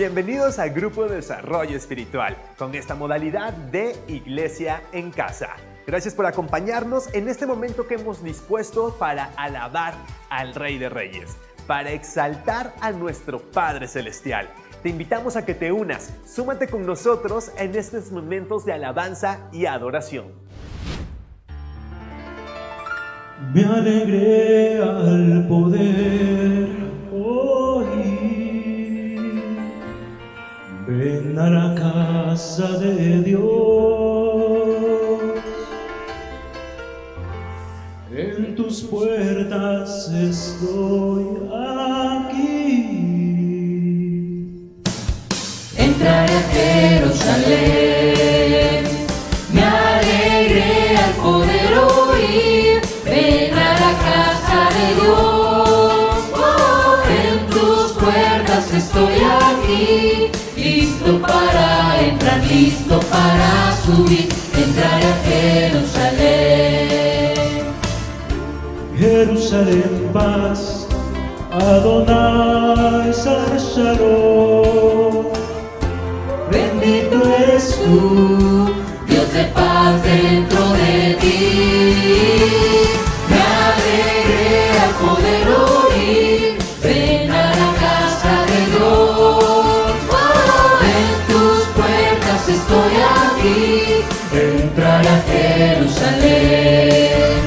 Bienvenidos al Grupo de Desarrollo Espiritual, con esta modalidad de Iglesia en Casa. Gracias por acompañarnos en este momento que hemos dispuesto para alabar al Rey de Reyes, para exaltar a nuestro Padre Celestial. Te invitamos a que te unas, súmate con nosotros en estos momentos de alabanza y adoración. Me alegré al poder oír, ven a la casa de Dios, en tus puertas estoy aquí. Entraré a Jerusalén, me alegré al poder oír, ven a la casa de Dios, en tus puertas estoy aquí, listo para entrar, listo para subir, entraré a Jerusalén. Jerusalén vas, Adonai Shalom. Bendito eres tú, Dios de paz dentro de ti. Me alegré al poder oír, ven a la casa de Dios. En tus puertas estoy aquí, entrar a Jerusalén.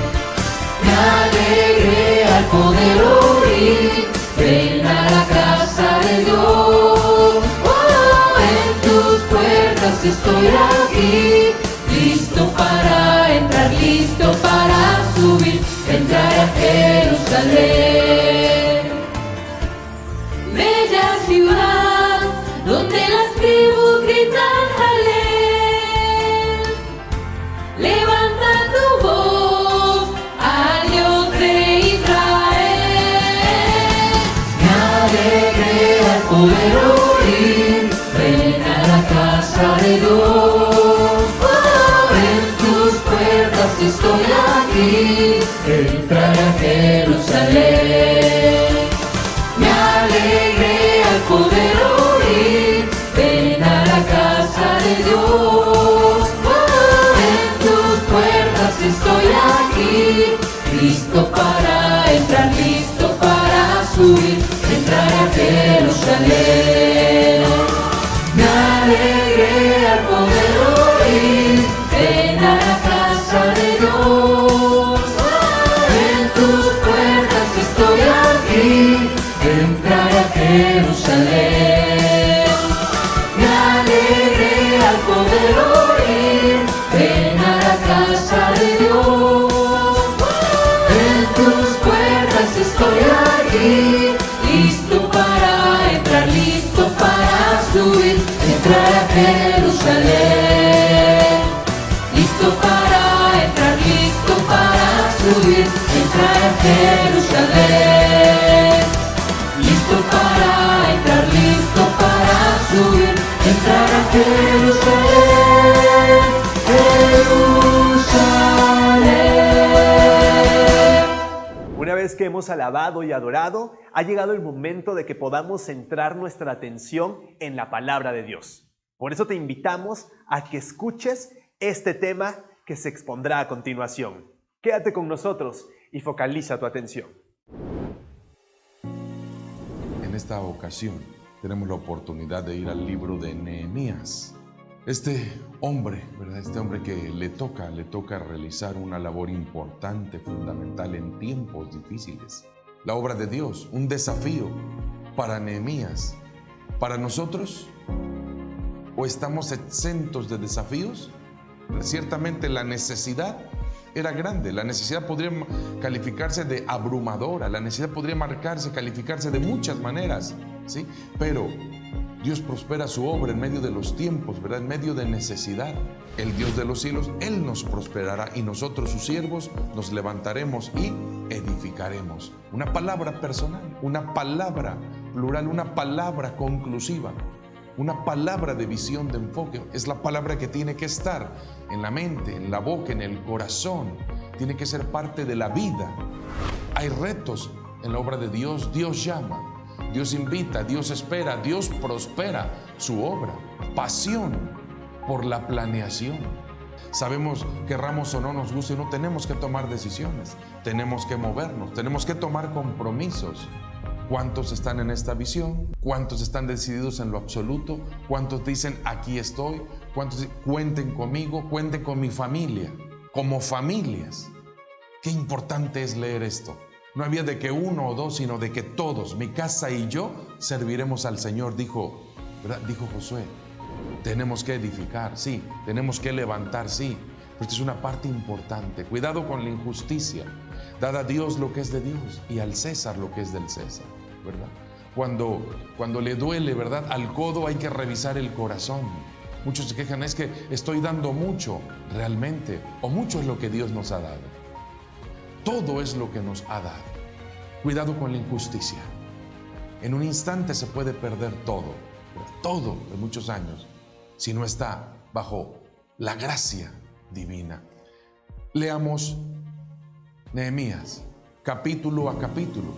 Me alegré al poder oír, ven a la casa de Dios. En tus puertas estoy aquí, listo para entrar, listo para subir, entrar a Jerusalén. Bella ciudad, donde las tribus gritan Jalel. Levanta tu voz al Dios de Israel. Me alegré al poder oír, ven a la casa de Dios. En tus puertas estoy aquí, entrar a Jerusalén. Me alegré al poder oír, ven a la casa de Dios. En tus puertas estoy aquí, listo para entrar, listo para subir, entrar a Jerusalén. Me alegré al poder oír, ven a la casa de Dios. En tus puertas estoy aquí, entrar a Jerusalén. Me alegré al poder oír, ven a la casa de Dios. En tus puertas estoy aquí, listo para entrar, listo para subir, entrar a Jerusalén. Listo para entrar, listo para subir, entrar a Jerusalén. Listo para entrar, listo para subir, entrar a Jerusalén. Jerusalén. Una vez que hemos alabado y adorado, ha llegado el momento de que podamos centrar nuestra atención en la palabra de Dios. Por eso te invitamos a que escuches este tema que se expondrá a continuación. Quédate con nosotros y focaliza tu atención. En esta ocasión tenemos la oportunidad de ir al libro de Nehemías. Este hombre, ¿verdad? Este hombre que le toca realizar una labor importante, fundamental en tiempos difíciles. La obra de Dios, un desafío para Nehemías. Para nosotros, ¿o estamos exentos de desafíos? Ciertamente la necesidad era grande, la necesidad podría calificarse de abrumadora, la necesidad podría calificarse de muchas maneras, ¿sí? Pero Dios prospera su obra en medio de los tiempos, ¿verdad? En medio de necesidad. El Dios de los cielos, Él nos prosperará y nosotros, sus siervos, nos levantaremos y edificaremos. Una palabra personal, una palabra plural, una palabra conclusiva. Una palabra de visión, de enfoque, es la palabra que tiene que estar en la mente, en la boca, en el corazón. Tiene que ser parte de la vida. Hay retos en la obra de Dios. Dios llama. Dios invita, Dios espera, Dios prospera su obra. Pasión por la planeación. Sabemos, querramos o no nos guste, no tenemos que tomar decisiones, tenemos que movernos, tenemos que tomar compromisos. ¿Cuántos están en esta visión? ¿Cuántos están decididos en lo absoluto? ¿Cuántos dicen, aquí estoy? ¿Cuántos dicen, cuenten conmigo, cuenten con mi familia? Como familias. Qué importante es leer esto. No había de que uno o dos, sino de que todos, mi casa y yo, serviremos al Señor, dijo, ¿verdad? Dijo Josué. Tenemos que edificar, sí. Tenemos que levantar, sí. Pero esta es una parte importante. Cuidado con la injusticia. Dad a Dios lo que es de Dios y al César lo que es del César, ¿verdad? Cuando le duele, ¿verdad? Al codo hay que revisar el corazón. Muchos se quejan, es que estoy dando mucho, realmente, o mucho es lo que Dios nos ha dado. Todo es lo que nos ha dado. Cuidado con la injusticia. En un instante se puede perder todo de muchos años, si no está bajo la gracia divina. Leamos Nehemías, capítulo a capítulo,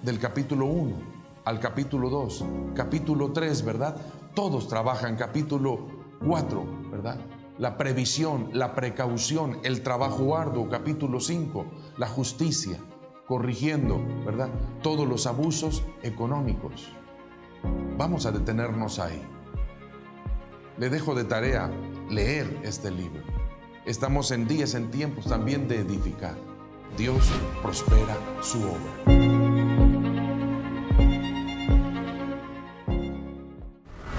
del capítulo 1 al capítulo 2, capítulo 3, ¿verdad? Todos trabajan, capítulo 4, ¿verdad? La previsión, la precaución, el trabajo arduo, capítulo 5, la justicia, corrigiendo, ¿verdad? Todos los abusos económicos. Vamos a detenernos ahí. Le dejo de tarea leer este libro. Estamos en días, en tiempos también de edificar. Dios prospera su obra.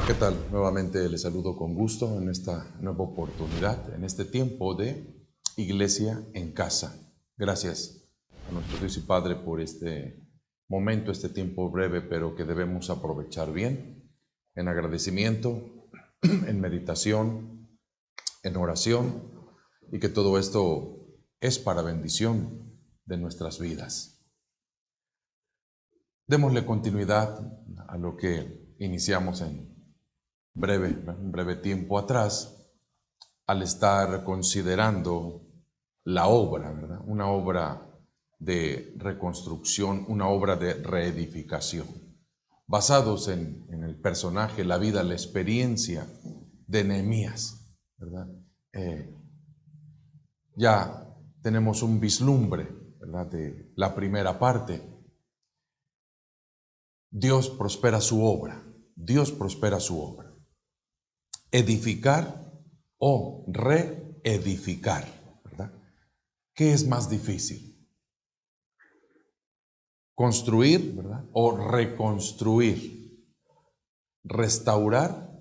¿Qué tal? Nuevamente les saludo con gusto en esta nueva oportunidad, en este tiempo de Iglesia en Casa. Gracias a nuestro Dios y Padre por este momento, este tiempo breve, pero que debemos aprovechar bien, en agradecimiento, en meditación, en oración, y que todo esto es para bendición de nuestras vidas. Démosle continuidad a lo que iniciamos en un breve tiempo atrás, al estar considerando la obra, ¿verdad? Una obra de reconstrucción, una obra de reedificación, basados en el personaje, la vida, la experiencia de Nehemías, ¿verdad? Ya tenemos un vislumbre, ¿verdad?, de la primera parte. Dios prospera su obra, Dios prospera su obra. Edificar o reedificar, ¿verdad? ¿Qué es más difícil? Construir, ¿verdad?, o reconstruir, restaurar,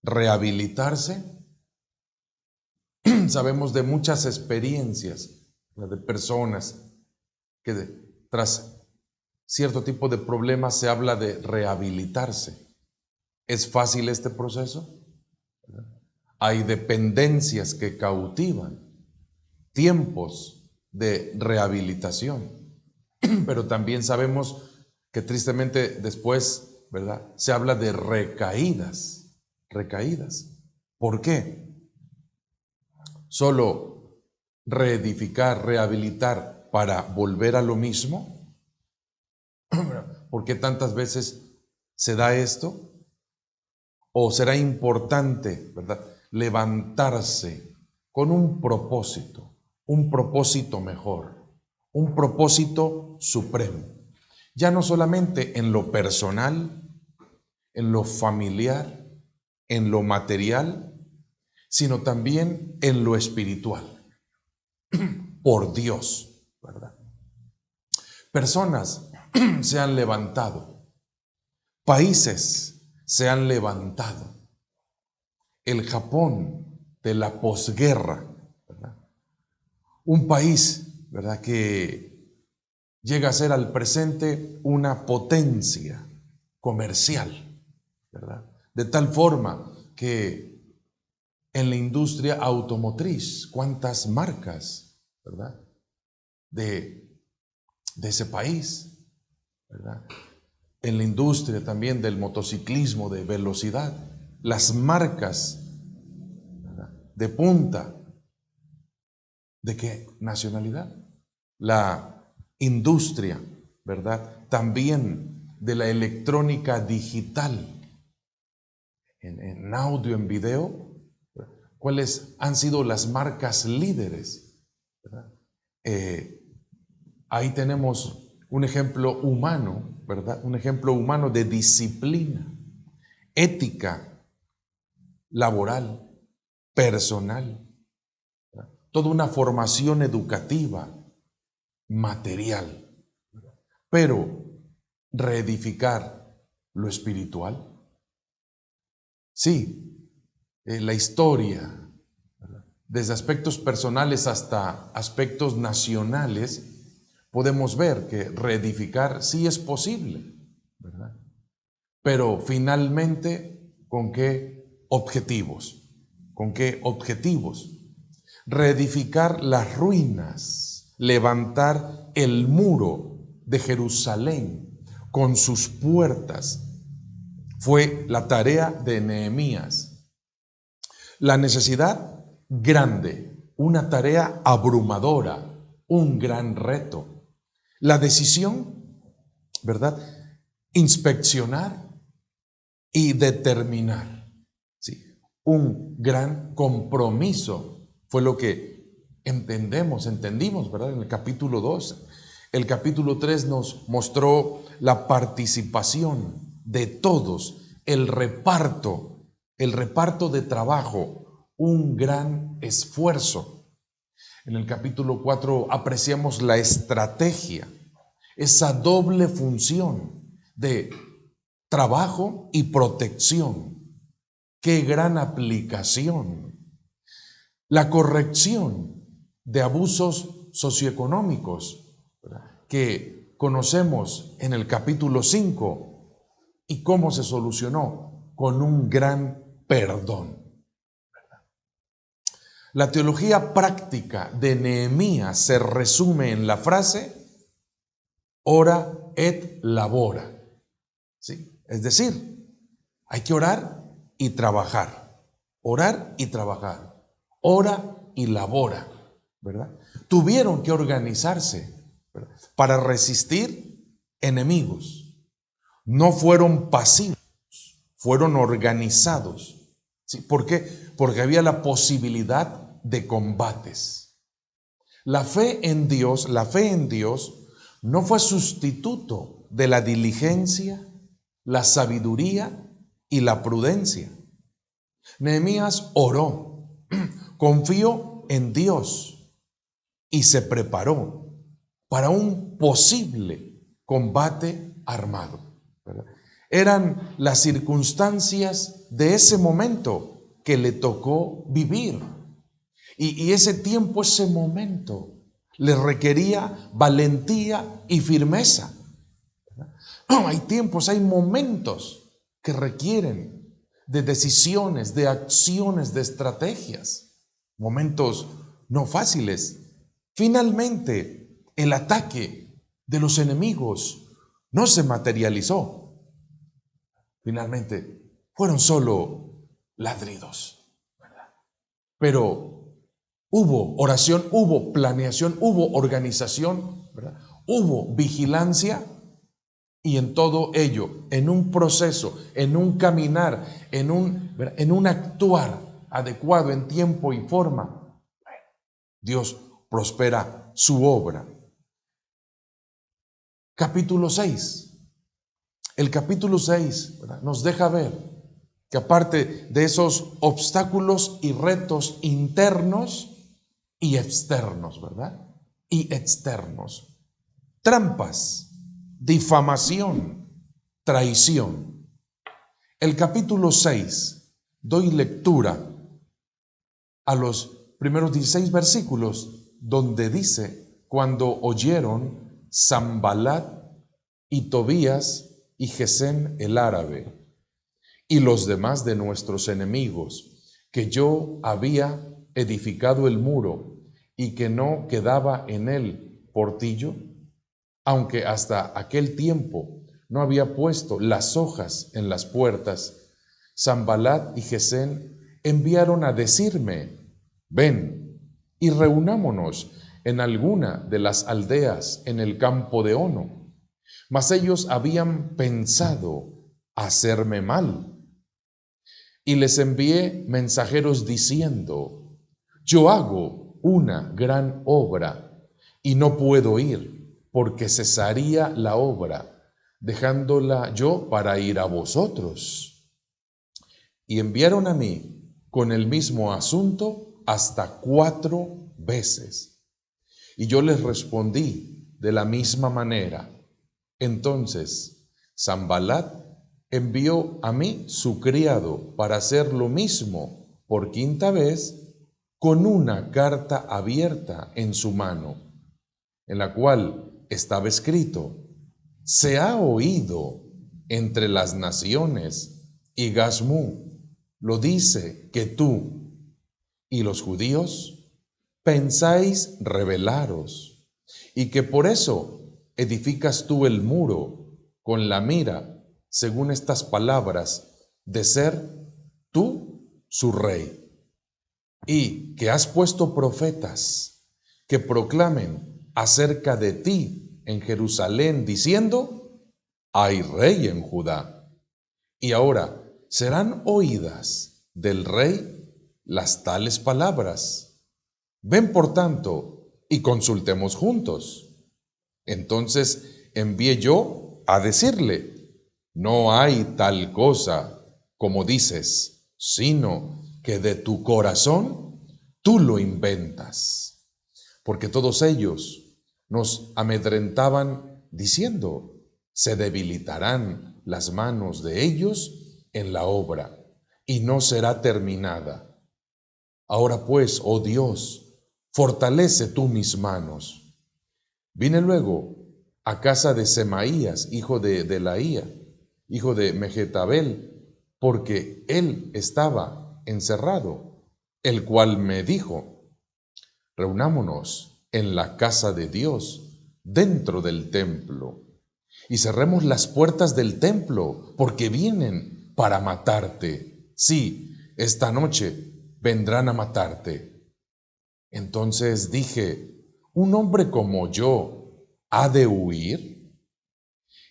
rehabilitarse. Sabemos de muchas experiencias, ¿verdad?, de personas que tras cierto tipo de problemas se habla de rehabilitarse. ¿Es fácil este proceso? ¿Verdad? Hay dependencias que cautivan, tiempos de rehabilitación. Pero también sabemos que tristemente después, ¿verdad?, se habla de recaídas. ¿Por qué? ¿Solo reedificar, rehabilitar para volver a lo mismo? ¿Por qué tantas veces se da esto? ¿O será importante, ¿verdad?, levantarse con un propósito mejor, un propósito supremo? Ya no solamente en lo personal, en lo familiar, en lo material, sino también en lo espiritual, por Dios, ¿verdad? Personas se han levantado, países se han levantado. El Japón de la posguerra, ¿verdad?, un país, ¿verdad?, que llega a ser al presente una potencia comercial, ¿verdad?, de tal forma que en la industria automotriz, cuántas marcas, ¿verdad?, de ese país, ¿verdad? En la industria también del motociclismo de velocidad, las marcas, ¿verdad?, de punta. ¿De qué nacionalidad? La industria, ¿verdad?, también de la electrónica digital, en audio, en video, cuáles han sido las marcas líderes, ¿verdad? Ahí tenemos un ejemplo humano, ¿verdad? Un ejemplo humano de disciplina, ética, laboral, personal, ¿verdad? Toda una formación educativa, material. Pero reedificar lo espiritual. Sí, la historia, ¿verdad? Desde aspectos personales hasta aspectos nacionales, podemos ver que reedificar sí es posible, ¿verdad? Pero finalmente, ¿con qué objetivos? ¿Con qué objetivos? Reedificar las ruinas, levantar el muro de Jerusalén con sus puertas, fue la tarea de Nehemías. La necesidad grande, una tarea abrumadora, un gran reto. La decisión, ¿verdad? Inspeccionar y determinar. Sí, un gran compromiso fue lo que entendimos, ¿verdad? En el capítulo 2. El capítulo 3 nos mostró la participación de todos, el reparto de trabajo, un gran esfuerzo. En el capítulo 4 apreciamos la estrategia, esa doble función de trabajo y protección. ¡Qué gran aplicación! La corrección de abusos socioeconómicos, ¿verdad?, que conocemos en el capítulo 5, y cómo se solucionó con un gran perdón. La teología práctica de Nehemías se resume en la frase ora et labora. ¿Sí? Es decir, hay que orar y trabajar. Orar y trabajar. Ora y labora, ¿verdad? Tuvieron que organizarse, ¿verdad?, para resistir enemigos. No fueron pasivos, fueron organizados. ¿Sí? ¿Por qué? Porque había la posibilidad de combates. La fe en Dios no fue sustituto de la diligencia, la sabiduría y la prudencia. Nehemías oró, confió en Dios y se preparó para un posible combate armado, ¿verdad? Eran las circunstancias de ese momento que le tocó vivir. Y ese tiempo, ese momento, le requería valentía y firmeza. Hay tiempos, hay momentos que requieren de decisiones, de acciones, de estrategias. Momentos no fáciles. Finalmente, el ataque de los enemigos no se materializó. Finalmente, fueron solo ladridos, ¿verdad? Pero hubo oración, hubo planeación, hubo organización, ¿verdad? Hubo vigilancia, y en todo ello, en un proceso, en un caminar, en un actuar adecuado en tiempo y forma, Dios prospera su obra. Capítulo 6. El capítulo 6, ¿verdad?, nos deja ver que aparte de esos obstáculos y retos internos y externos, ¿verdad?, y externos, trampas, difamación, traición. El capítulo 6, doy lectura a los primeros 16 versículos, donde dice: cuando oyeron Sanballat y Tobías y Gesem el árabe y los demás de nuestros enemigos, que yo había edificado el muro y que no quedaba en él portillo, aunque hasta aquel tiempo no había puesto las hojas en las puertas, Sanballat y Gesem enviaron a decirme: ven y reunámonos en alguna de las aldeas en el campo de Ono. Mas ellos habían pensado hacerme mal. Y les envié mensajeros diciendo: yo hago una gran obra y no puedo ir, porque cesaría la obra, dejándola yo para ir a vosotros. Y enviaron a mí con el mismo asunto hasta 4 veces. Y yo les respondí de la misma manera. Entonces Sanbalat envió a mí su criado para hacer lo mismo por 5ª vez, con una carta abierta en su mano, en la cual estaba escrito: se ha oído entre las naciones, y Gazmú lo dice, que tú y los judíos pensáis rebelaros, y que por eso edificas tú el muro con la mira, según estas palabras, de ser tú su rey, y que has puesto profetas que proclamen acerca de ti en Jerusalén, diciendo: hay rey en Judá. Y ahora serán oídas del rey las tales palabras. Ven por tanto y consultemos juntos. Entonces envié yo a decirle: no hay tal cosa como dices, sino que de tu corazón tú lo inventas. Porque todos ellos nos amedrentaban diciendo: se debilitarán las manos de ellos en la obra, y no será terminada. Ahora pues, oh Dios, fortalece tú mis manos. Vine luego a casa de Semaías, hijo de Delaía, hijo de Mehetabel, porque él estaba encerrado, el cual me dijo: reunámonos en la casa de Dios, dentro del templo, y cerremos las puertas del templo, porque vienen para matarte. Sí, esta noche vendrán a matarte. Entonces dije: ¿un hombre como yo ha de huir?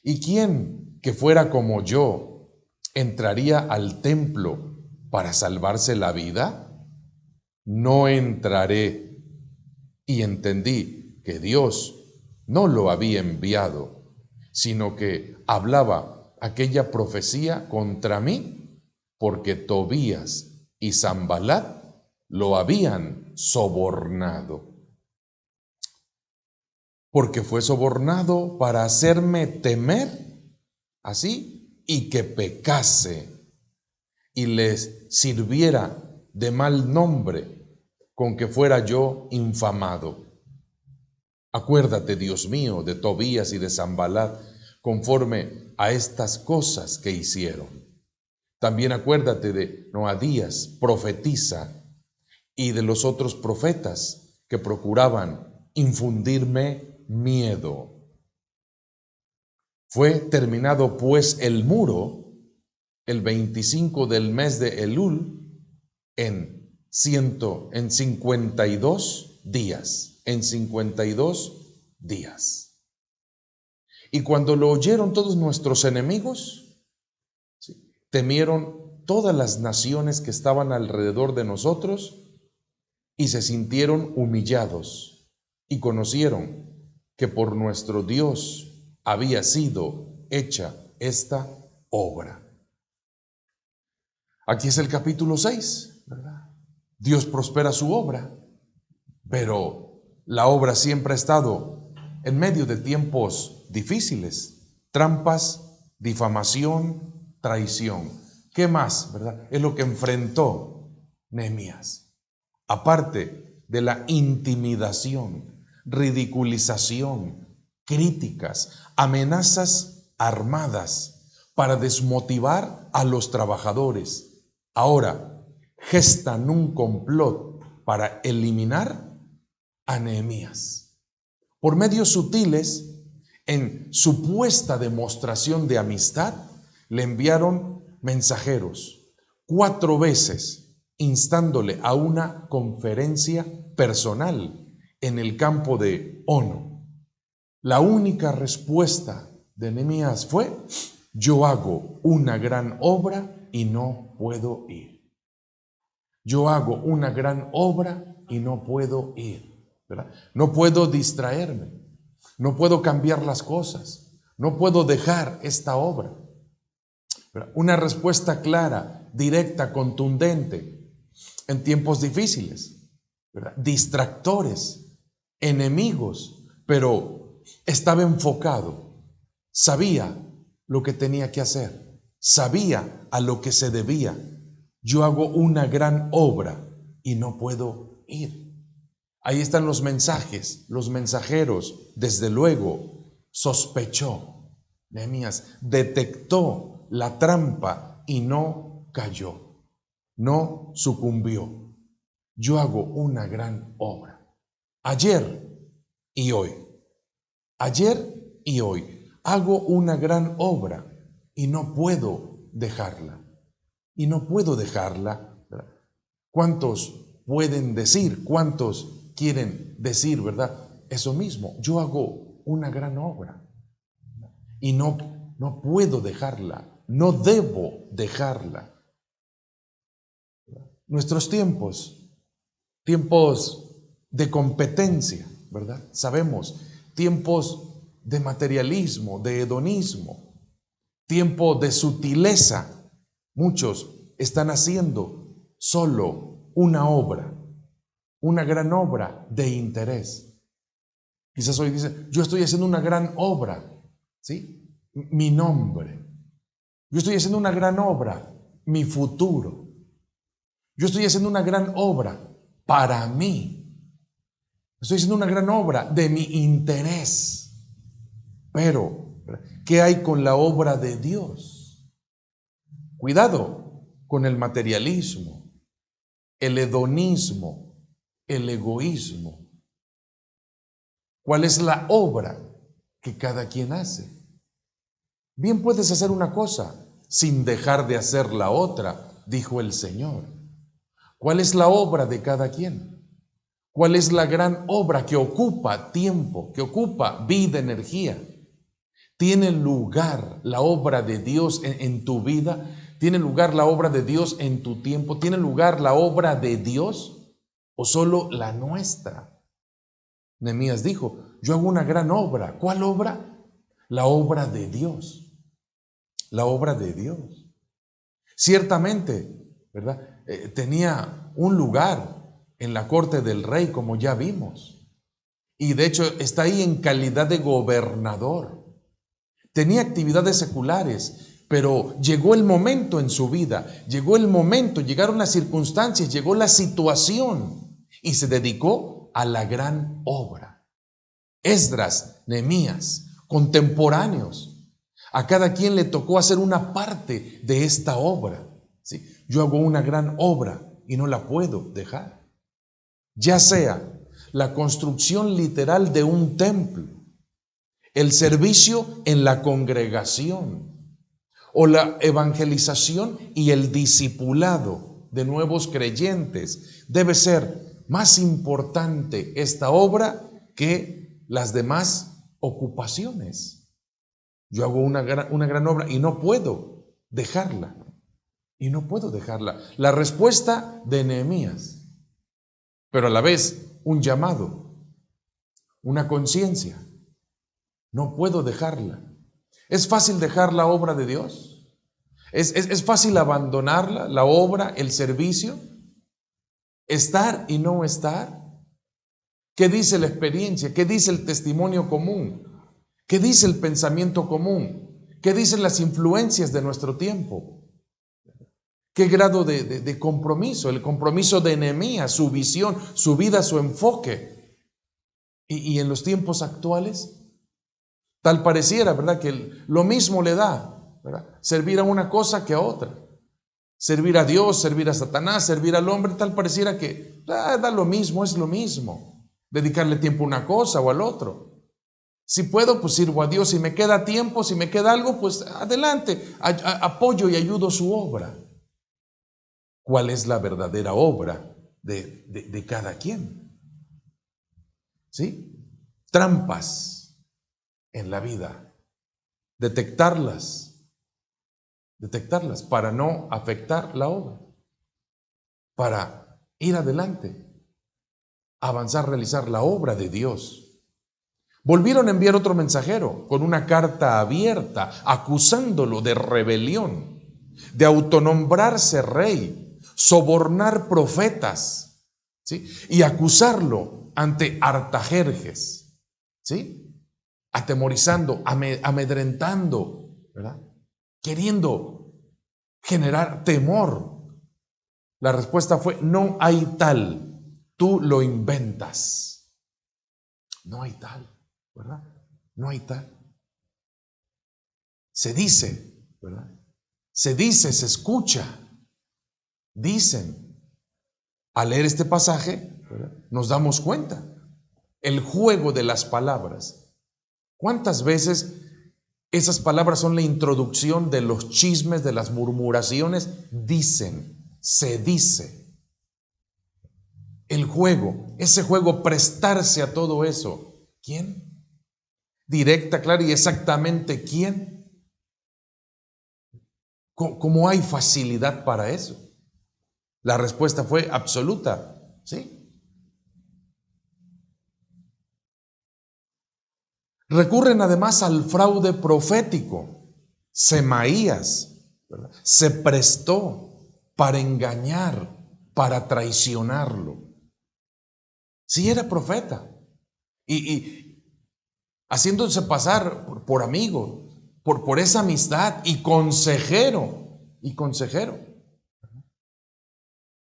¿Y quién que fuera como yo entraría al templo para salvarse la vida? No entraré. Y entendí que Dios no lo había enviado, sino que hablaba aquella profecía contra mí, porque Tobías y Sanbalat lo habían sobornado. Porque fue sobornado para hacerme temer, así, y que pecase, y les sirviera de mal nombre, con que fuera yo infamado. Acuérdate, Dios mío, de Tobías y de Sanbalat, conforme a estas cosas que hicieron. También acuérdate de Noadías, profetisa, y de los otros profetas que procuraban infundirme miedo. Fue terminado pues el muro el 25 del mes de Elul en 52 días. En 52 días. Y cuando lo oyeron todos nuestros enemigos, ¿sí?, temieron todas las naciones que estaban alrededor de nosotros y se sintieron humillados y conocieron que por nuestro Dios había sido hecha esta obra. Aquí es el capítulo 6, ¿verdad? Dios prospera su obra, pero la obra siempre ha estado en medio de tiempos difíciles: trampas, difamación, traición. ¿Qué más, verdad? Es lo que enfrentó Nehemías. Aparte de la intimidación, ridiculización, críticas, amenazas armadas para desmotivar a los trabajadores, ahora gestan un complot para eliminar a Nehemías. Por medios sutiles, en supuesta demostración de amistad, le enviaron mensajeros 4 veces, instándole a una conferencia personal en el campo de Ono. La única respuesta de Nehemías fue: yo hago una gran obra y no puedo ir. Yo hago una gran obra y no puedo ir, ¿verdad? No puedo distraerme, no puedo cambiar las cosas, no puedo dejar esta obra. ¿Verdad? Una respuesta clara, directa, contundente en tiempos difíciles, ¿verdad? Distractores, enemigos, pero estaba enfocado, sabía lo que tenía que hacer, sabía a lo que se debía. Yo hago una gran obra y no puedo ir. Ahí están los mensajes, los mensajeros. Desde luego, sospechó. Nehemías detectó la trampa y no cayó, no sucumbió. Yo hago una gran obra. Ayer y hoy, hago una gran obra y no puedo dejarla. Y no puedo dejarla. ¿Cuántos pueden decir? ¿Cuántos quieren decir, verdad? Eso mismo. Yo hago una gran obra y no puedo dejarla. No debo dejarla. Nuestros tiempos de competencia, ¿verdad? Sabemos, tiempos de materialismo, de hedonismo, tiempo de sutileza. Muchos están haciendo solo una obra, una gran obra de interés. Quizás hoy dicen: yo estoy haciendo una gran obra, ¿sí? Mi nombre. Yo estoy haciendo una gran obra, mi futuro. Yo estoy haciendo una gran obra para mí. Estoy haciendo una gran obra de mi interés. Pero, ¿qué hay con la obra de Dios? Cuidado con el materialismo, el hedonismo, el egoísmo. ¿Cuál es la obra que cada quien hace? Bien puedes hacer una cosa sin dejar de hacer la otra, dijo el Señor. ¿Cuál es la obra de cada quien? ¿Cuál es la gran obra que ocupa tiempo, que ocupa vida, energía? ¿Tiene lugar la obra de Dios en tu vida? ¿Tiene lugar la obra de Dios en tu tiempo? ¿Tiene lugar la obra de Dios o solo la nuestra? Nehemías dijo: yo hago una gran obra. ¿Cuál obra? La obra de Dios. La obra de Dios. Ciertamente, ¿verdad? Tenía un lugar en la corte del rey, como ya vimos. Y de hecho está ahí en calidad de gobernador. Tenía actividades seculares. Pero llegó el momento en su vida, llegaron las circunstancias, llegó la situación y se dedicó a la gran obra. Esdras, Nehemías, contemporáneos, a cada quien le tocó hacer una parte de esta obra. ¿Sí? Yo hago una gran obra y no la puedo dejar. Ya sea la construcción literal de un templo, el servicio en la congregación, o la evangelización y el discipulado de nuevos creyentes. Debe ser más importante esta obra que las demás ocupaciones. Yo hago una gran obra y no puedo dejarla. La respuesta de Nehemías, pero a la vez un llamado, una conciencia. No puedo dejarla. ¿Es fácil dejar la obra de Dios? ¿Es fácil abandonarla, la obra, el servicio? ¿Estar y no estar? ¿Qué dice la experiencia? ¿Qué dice el testimonio común? ¿Qué dice el pensamiento común? ¿Qué dicen las influencias de nuestro tiempo? ¿Qué grado de compromiso? El compromiso de Nehemías, su visión, su vida, su enfoque. Y en los tiempos actuales, tal pareciera, ¿verdad?, que lo mismo le da, ¿verdad?, servir a una cosa que a otra. Servir a Dios, servir a Satanás, servir al hombre, tal pareciera que da lo mismo, es lo mismo. Dedicarle tiempo a una cosa o al otro. Si puedo, pues sirvo a Dios. Si me queda tiempo, si me queda algo, pues adelante, apoyo y ayudo su obra. ¿Cuál es la verdadera obra de cada quien? ¿Sí? Trampas en la vida. detectarlas para no afectar la obra, para ir adelante, avanzar, realizar la obra de Dios. Volvieron a enviar otro mensajero con una carta abierta, acusándolo de rebelión, de autonombrarse rey, sobornar profetas, ¿sí? Y acusarlo ante Artajerjes, ¿sí? Atemorizando, amedrentando, ¿verdad? Queriendo generar temor. La respuesta fue: no hay tal, tú lo inventas. No hay tal, ¿verdad? No hay tal. Se dice, ¿verdad? Se dice, se escucha, dicen. Al leer este pasaje, ¿verdad?, nos damos cuenta el juego de las palabras. ¿Cuántas veces esas palabras son la introducción de los chismes, de las murmuraciones? Dicen, se dice. El juego, ese juego, prestarse a todo eso. ¿Quién? Directa, clara y exactamente quién. ¿Cómo hay facilidad para eso? La respuesta fue absoluta, ¿sí? Recurren además al fraude profético. Semaías, ¿verdad?, se prestó para engañar, para traicionarlo. Sí, era profeta. Y haciéndose pasar por amigo, por esa amistad, y consejero.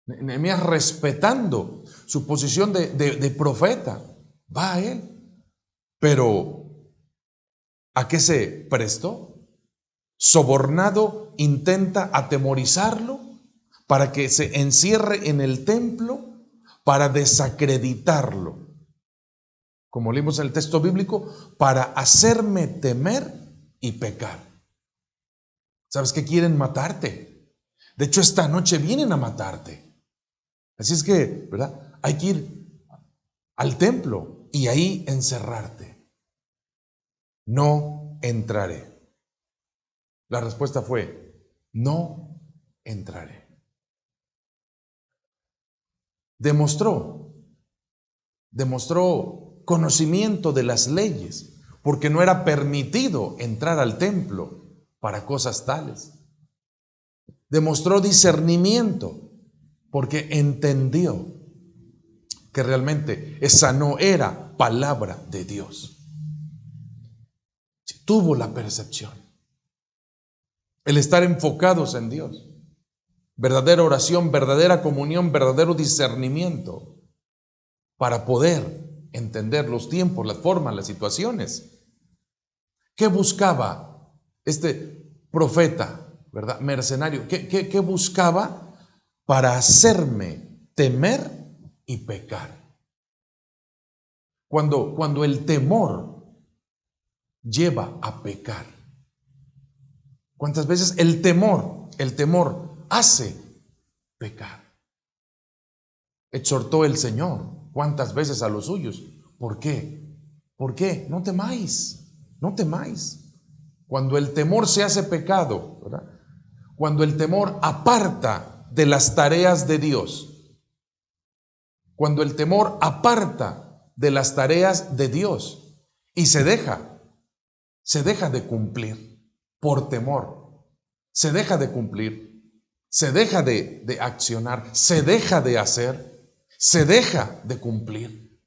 Nehemías, respetando su posición de profeta, va a él. Pero ¿a qué se prestó? Sobornado, intenta atemorizarlo para que se encierre en el templo, para desacreditarlo. Como leímos en el texto bíblico, para hacerme temer y pecar. ¿Sabes qué? Quieren matarte. De hecho, esta noche vienen a matarte. Así es que, ¿verdad?, hay que ir al templo y ahí encerrarte. No entraré. La respuesta fue: no entraré. Demostró conocimiento de las leyes, porque no era permitido entrar al templo para cosas tales. Demostró discernimiento, porque entendió que realmente esa no era palabra de Dios. Tuvo la percepción, el estar enfocados en Dios, verdadera oración, verdadera comunión, verdadero discernimiento, para poder entender los tiempos, las formas, las situaciones. ¿Qué buscaba este profeta, ¿verdad?, mercenario? ¿Qué buscaba? Para hacerme temer y pecar. Cuando el temor lleva a pecar. ¿Cuántas veces el temor hace pecar? Exhortó el Señor cuántas veces a los suyos. ¿Por qué? ¿Por qué? No temáis. Cuando el temor se hace pecado, ¿verdad?, cuando el temor aparta de las tareas de Dios, cuando el temor aparta de las tareas de Dios y se deja de cumplir por temor, se deja de cumplir, se deja de accionar, se deja de hacer, se deja de cumplir,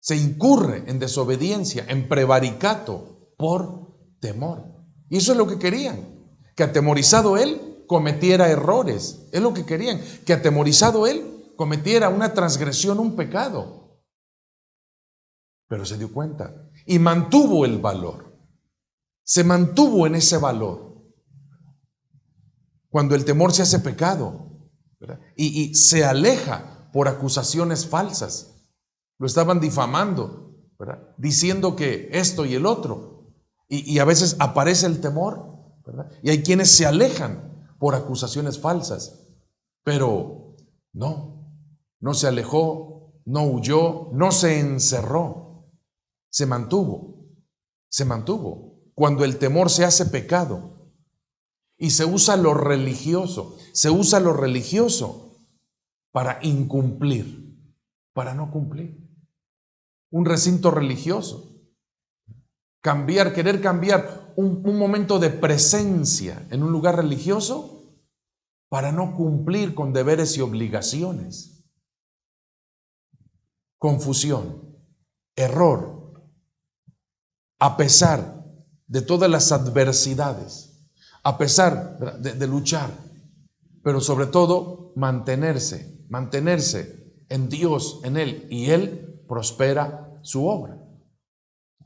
se incurre en desobediencia, en prevaricato por temor. Y eso es lo que querían, que atemorizado él cometiera errores. Es lo que querían, que atemorizado él cometiera una transgresión, un pecado. Pero se dio cuenta y mantuvo el valor. Se mantuvo en ese valor. Cuando el temor se hace pecado, ¿verdad?, y se aleja por acusaciones falsas. Lo estaban difamando, ¿verdad?, diciendo que esto y el otro. Y a veces aparece el temor, ¿verdad?, y hay quienes se alejan por acusaciones falsas. Pero no se alejó, no huyó, no se encerró. Se mantuvo. cuando el temor se hace pecado y se usa lo religioso, para incumplir, para no cumplir. Un recinto religioso. Querer cambiar un momento de presencia en un lugar religioso para no cumplir con deberes y obligaciones. Confusión, error, a pesar de todas las adversidades, a pesar de luchar, pero sobre todo mantenerse en Dios, en Él, y Él prospera su obra.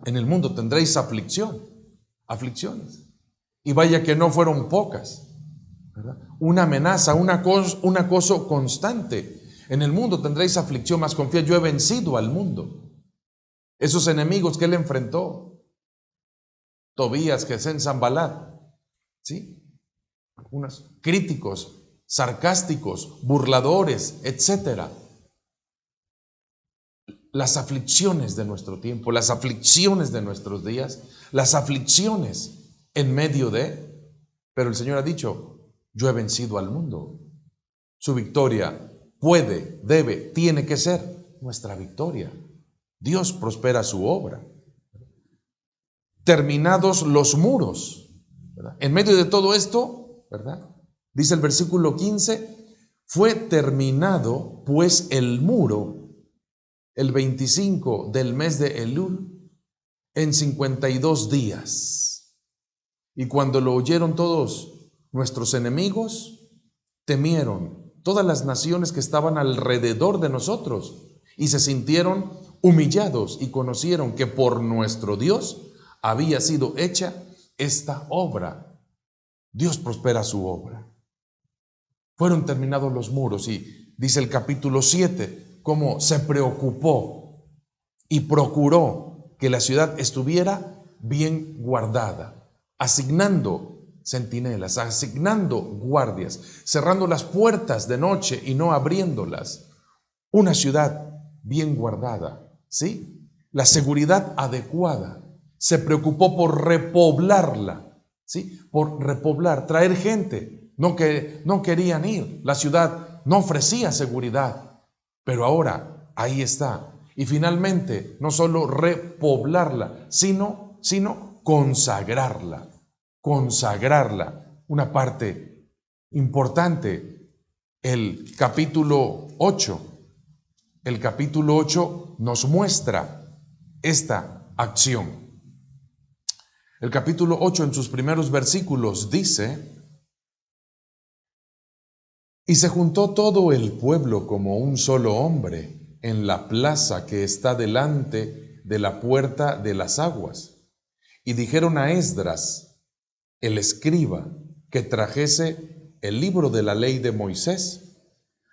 En el mundo tendréis aflicciones. Y vaya que no fueron pocas, ¿verdad? Una amenaza, un acoso constante. En el mundo tendréis aflicción, mas confía, yo he vencido al mundo. Esos enemigos que él enfrentó, Tobías, Gesem, Sanbalat, ¿sí? Unos críticos, sarcásticos, burladores, etcétera. Las aflicciones de nuestro tiempo, las aflicciones de nuestros días, las aflicciones en medio de, pero el Señor ha dicho, yo he vencido al mundo. Su victoria puede, debe, tiene que ser nuestra victoria. Dios prospera su obra. Terminados los muros, ¿verdad? En medio de todo esto, ¿verdad? Dice el versículo 15, fue terminado pues el muro el 25 del mes de Elul en 52 días. Y cuando lo oyeron todos nuestros enemigos, temieron todas las naciones que estaban alrededor de nosotros y se sintieron humillados y conocieron que por nuestro Dios había sido hecha esta obra. Dios prospera su obra. Fueron terminados los muros y dice el capítulo 7, cómo se preocupó y procuró que la ciudad estuviera bien guardada, asignando centinelas, asignando guardias, cerrando las puertas de noche y no abriéndolas. Una ciudad bien guardada, ¿sí? La seguridad adecuada. Se preocupó por repoblarla, ¿sí? Por repoblar, traer gente. No querían ir. La ciudad no ofrecía seguridad. Pero ahora ahí está. Y finalmente, no solo repoblarla, sino consagrarla. Consagrarla. Una parte importante. El capítulo 8 nos muestra esta acción. El capítulo 8 en sus primeros versículos dice: y se juntó todo el pueblo como un solo hombre en la plaza que está delante de la puerta de las aguas. Y dijeron a Esdras, el escriba, que trajese el libro de la ley de Moisés,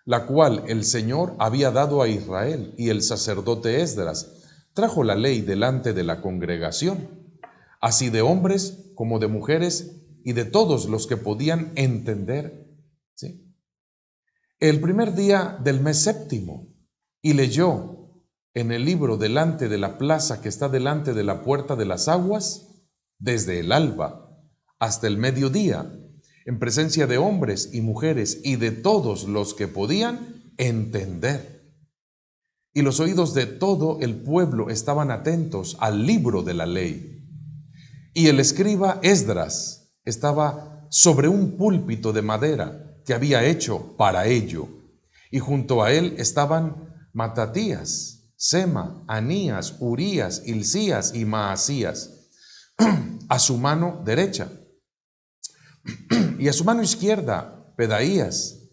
la cual el Señor había dado a Israel, y el sacerdote Esdras trajo la ley delante de la congregación, así de hombres como de mujeres y de todos los que podían entender, ¿sí? El primer día del mes séptimo, y leyó en el libro delante de la plaza que está delante de la puerta de las aguas, desde el alba hasta el mediodía, en presencia de hombres y mujeres y de todos los que podían entender. Y los oídos de todo el pueblo estaban atentos al libro de la ley. Y el escriba Esdras estaba sobre un púlpito de madera que había hecho para ello, y junto a él estaban Matatías, Sema, Anías, Urías, Hilcías y Maasías, a su mano derecha, y a su mano izquierda Pedaías,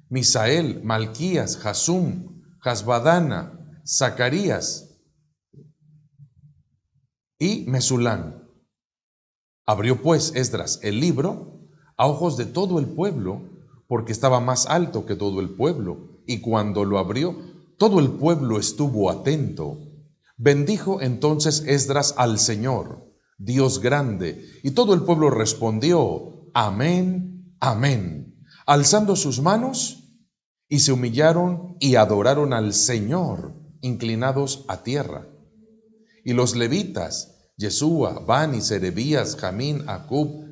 Misael, Malquías, Jasum, Jasbadana, Zacarías y Mesulán. Abrió pues Esdras el libro a ojos de todo el pueblo, porque estaba más alto que todo el pueblo, y cuando lo abrió, todo el pueblo estuvo atento. Bendijo entonces Esdras al Señor, Dios grande, y todo el pueblo respondió, amén, amén, alzando sus manos, y se humillaron y adoraron al Señor, inclinados a tierra. Y los levitas Yeshua, Bani, Serebías, Jamín, Acub,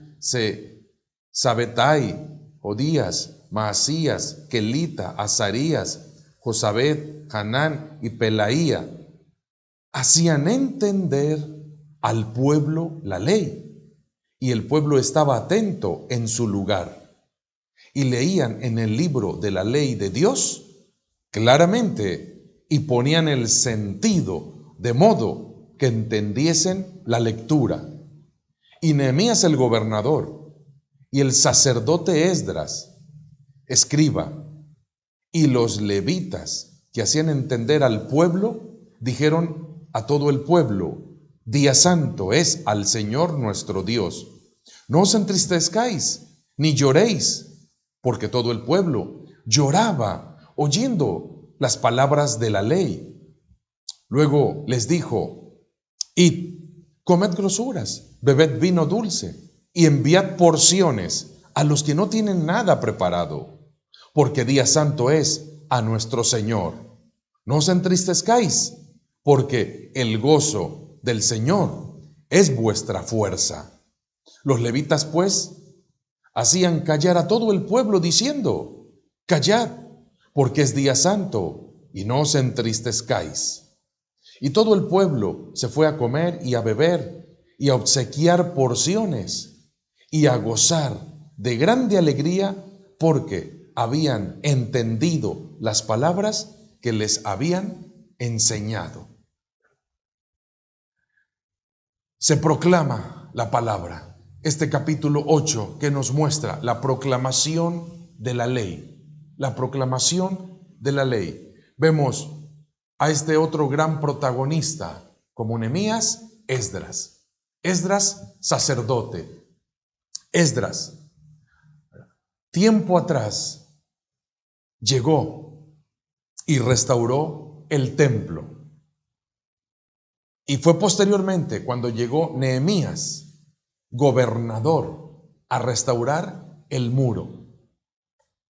Sabetai, Odías, Maasías, Kelita, Azarías, Josabed, Hanán y Pelaía, hacían entender al pueblo la ley, y el pueblo estaba atento en su lugar, y leían en el libro de la ley de Dios claramente, y ponían el sentido de modo que entendiesen la lectura. Y Nehemías el gobernador y el sacerdote Esdras, escriba, y los levitas que hacían entender al pueblo, dijeron a todo el pueblo: día santo es al Señor nuestro Dios. No os entristezcáis, ni lloréis, porque todo el pueblo lloraba oyendo las palabras de la ley. Luego les dijo: id, comed grosuras, bebed vino dulce, y enviad porciones a los que no tienen nada preparado, porque día santo es a nuestro Señor. No os entristezcáis, porque el gozo del Señor es vuestra fuerza. Los levitas, pues, hacían callar a todo el pueblo, diciendo: callad, porque es día santo, y no os entristezcáis. Y todo el pueblo se fue a comer y a beber, y a obsequiar porciones, y a gozar de grande alegría, porque habían entendido las palabras que les habían enseñado. Se proclama la palabra. Este capítulo 8 que nos muestra la proclamación de la ley. La proclamación de la ley. Vemos a este otro gran protagonista como Nehemías, Esdras. Esdras, sacerdote. Esdras, tiempo atrás, llegó y restauró el templo. Y fue posteriormente cuando llegó Nehemías, gobernador, a restaurar el muro.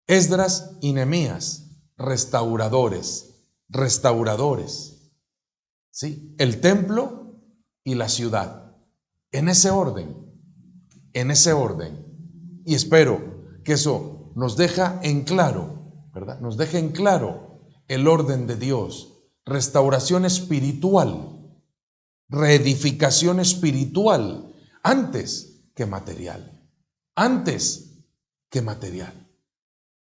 Esdras y Nehemías, restauradores. ¿Sí? El templo y la ciudad. En ese orden. Y espero que eso nos deja en claro, ¿verdad? Nos deja en claro el orden de Dios. Restauración espiritual, reedificación espiritual, antes que material.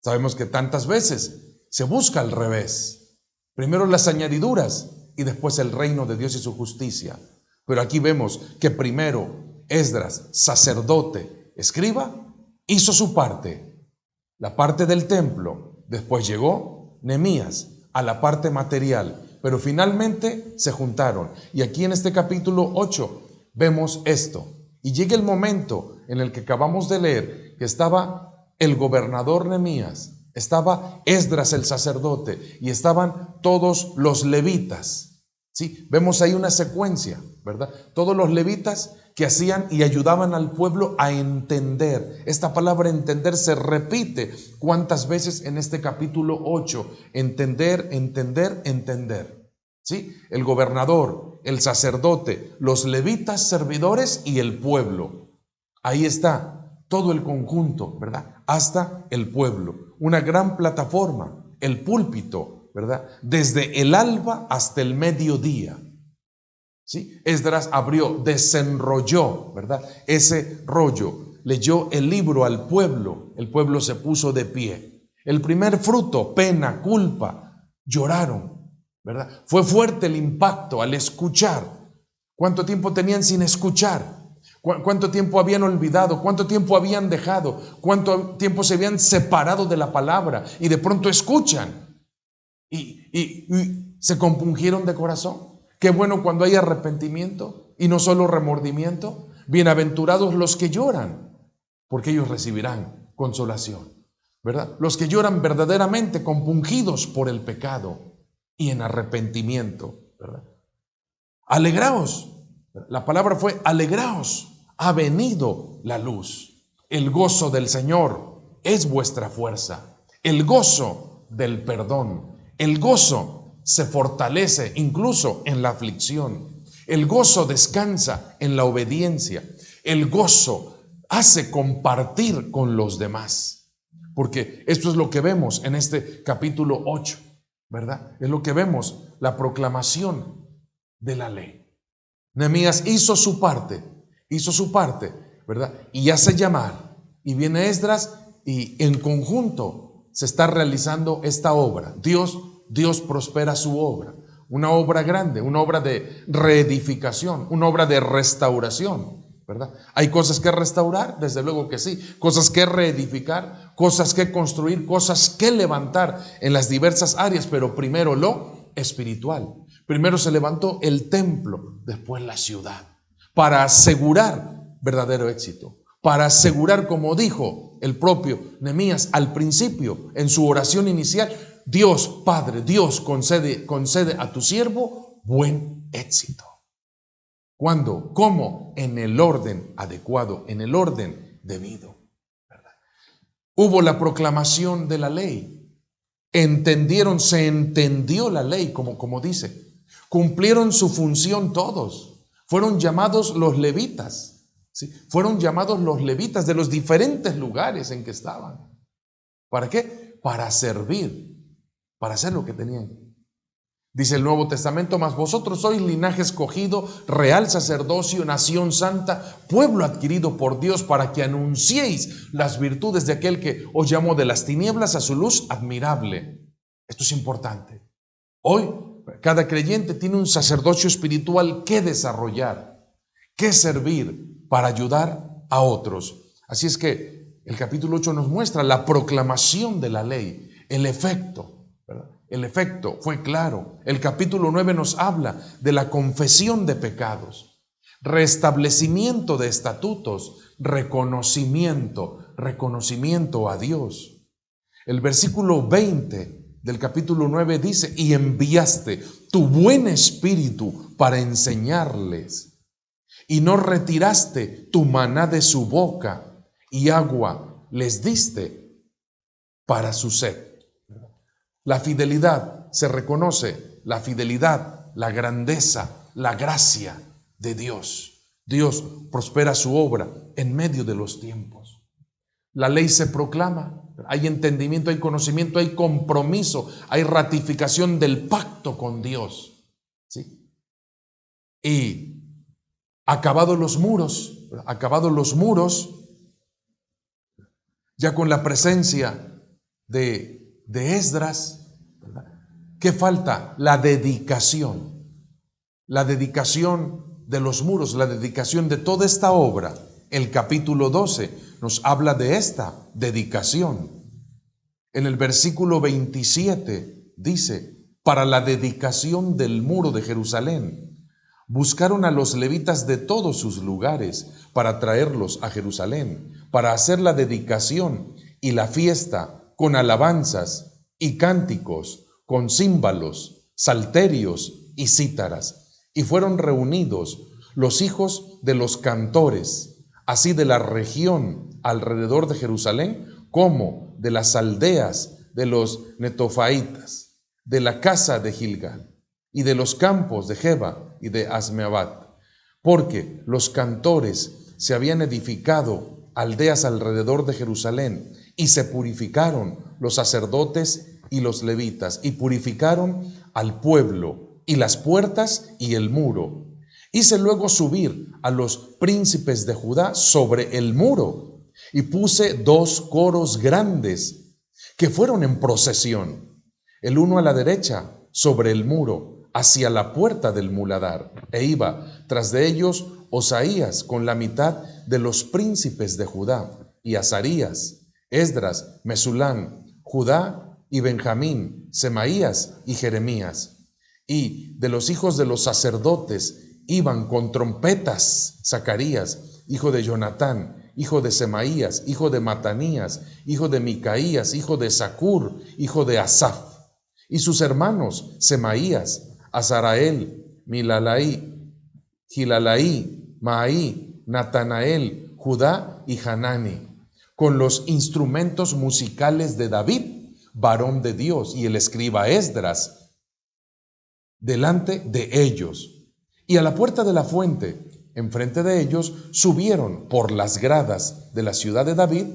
Sabemos que tantas veces se busca al revés. Primero las añadiduras y después el reino de Dios y su justicia. Pero aquí vemos que primero Esdras, sacerdote, escriba, hizo su parte, la parte del templo. Después llegó Nehemías a la parte material. Pero finalmente se juntaron. Y aquí en este capítulo 8 vemos esto. Y llega el momento en el que acabamos de leer que estaba el gobernador Nehemías, estaba Esdras el sacerdote y estaban todos los levitas. ¿Sí? Vemos ahí una secuencia, ¿verdad? Todos los levitas que hacían y ayudaban al pueblo a entender. Esta palabra entender se repite cuántas veces en este capítulo 8. Entender. ¿Sí? El gobernador, el sacerdote, los levitas servidores y el pueblo. Ahí está todo el conjunto, ¿verdad? Hasta el pueblo. Una gran plataforma, el púlpito, ¿verdad? Desde el alba hasta el mediodía. ¿Sí? Esdras abrió, desenrolló, ¿verdad? Ese rollo, leyó el libro al pueblo, el pueblo se puso de pie. El primer fruto, pena, culpa, lloraron, ¿verdad? Fue fuerte el impacto al escuchar. ¿Cuánto tiempo tenían sin escuchar? ¿Cuánto tiempo habían olvidado? ¿Cuánto tiempo habían dejado? ¿Cuánto tiempo se habían separado de la palabra? Y de pronto escuchan y se compungieron de corazón. Qué bueno cuando hay arrepentimiento y no solo remordimiento. Bienaventurados los que lloran, porque ellos recibirán consolación, ¿verdad? Los que lloran verdaderamente compungidos por el pecado y en arrepentimiento, ¿verdad? Alegraos. La palabra fue alegraos. Ha venido la luz. El gozo del Señor es vuestra fuerza. El gozo del perdón. El gozo se fortalece incluso en la aflicción. El gozo descansa en la obediencia. El gozo hace compartir con los demás. Porque esto es lo que vemos en este capítulo 8, ¿verdad? Es lo que vemos, la proclamación de la ley. Nehemías hizo su parte, ¿verdad? Y hace llamar. Y viene Esdras y en conjunto se está realizando esta obra. Dios prospera su obra. Una obra grande, una obra de reedificación, una obra de restauración, ¿verdad? ¿Hay cosas que restaurar? Desde luego que sí. Cosas que reedificar, cosas que construir, cosas que levantar en las diversas áreas, pero primero lo espiritual. Primero se levantó el templo, después la ciudad, para asegurar verdadero éxito, para asegurar, como dijo el propio Nehemías al principio en su oración inicial, Dios Padre, Dios concede a tu siervo buen éxito. ¿Cuándo? ¿Cómo? En el orden adecuado, en el orden debido, ¿verdad? Hubo la proclamación de la ley. Se entendió la ley, como dice. Cumplieron su función todos. Fueron llamados los levitas, ¿sí? Fueron llamados los levitas de los diferentes lugares en que estaban. ¿Para qué? Para servir, para hacer lo que tenían. Dice el Nuevo Testamento, mas vosotros sois linaje escogido, real sacerdocio, nación santa, pueblo adquirido por Dios, para que anunciéis las virtudes de aquel que os llamó de las tinieblas a su luz admirable. Esto es importante. Hoy cada creyente tiene un sacerdocio espiritual que desarrollar, que servir para ayudar a otros. Así es que el capítulo 8 nos muestra la proclamación de la ley, el efecto, ¿verdad? El efecto fue claro. El capítulo 9 nos habla de la confesión de pecados, restablecimiento de estatutos, reconocimiento a Dios. El versículo 20 del capítulo 9 dice, y enviaste tu buen espíritu para enseñarles, y no retiraste tu maná de su boca, y agua les diste para su sed. La fidelidad se reconoce, la fidelidad, la grandeza, la gracia de Dios. Dios prospera su obra en medio de los tiempos. La ley se proclama, hay entendimiento, hay conocimiento, hay compromiso, hay ratificación del pacto con Dios, ¿sí? Y acabados los muros, ya con la presencia de Esdras, ¿verdad? ¿Qué falta? La dedicación de los muros, la dedicación de toda esta obra. El capítulo 12 nos habla de esta dedicación. En el versículo 27 dice, para la dedicación del muro de Jerusalén, buscaron a los levitas de todos sus lugares para traerlos a Jerusalén, para hacer la dedicación y la fiesta con alabanzas y cánticos, con címbalos, salterios y cítaras. Y fueron reunidos los hijos de los cantores, así de la región alrededor de Jerusalén, como de las aldeas de los netofaitas, de la casa de Gilgal, y de los campos de Geba y de Asmeabat, porque los cantores se habían edificado aldeas alrededor de Jerusalén, y se purificaron los sacerdotes y los levitas, y purificaron al pueblo, y las puertas y el muro. Hice luego subir a los príncipes de Judá sobre el muro, y puse 2 coros grandes que fueron en procesión, el uno a la derecha sobre el muro, hacia la puerta del muladar, e iba tras de ellos Osaías con la mitad de los príncipes de Judá, y Azarías, Esdras, Mesulán, Judá y Benjamín, Semaías y Jeremías. Y de los hijos de los sacerdotes iban con trompetas Zacarías, hijo de Jonatán, hijo de Semaías, hijo de Matanías, hijo de Micaías, hijo de Zacur, hijo de Asaf, y sus hermanos Semaías, Azarael, Milalaí, Gilalaí, Maí, Natanael, Judá y Hanani, con los instrumentos musicales de David, varón de Dios, y el escriba Esdras delante de ellos. Y a la puerta de la fuente, enfrente de ellos, subieron por las gradas de la ciudad de David,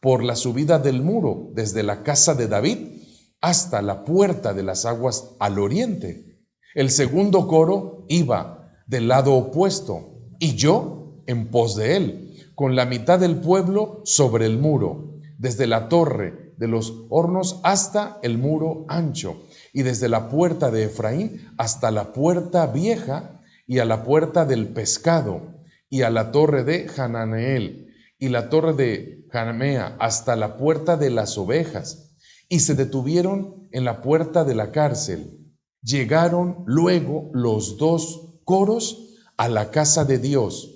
por la subida del muro, desde la casa de David hasta la puerta de las aguas al oriente. El segundo coro iba del lado opuesto, y yo en pos de él, con la mitad del pueblo sobre el muro, desde la torre de los hornos hasta el muro ancho, y desde la puerta de Efraín hasta la puerta vieja, y a la puerta del pescado, y a la torre de Hananeel, y la torre de Hanamea, hasta la puerta de las ovejas, y se detuvieron en la puerta de la cárcel. Llegaron luego los dos coros a la casa de Dios,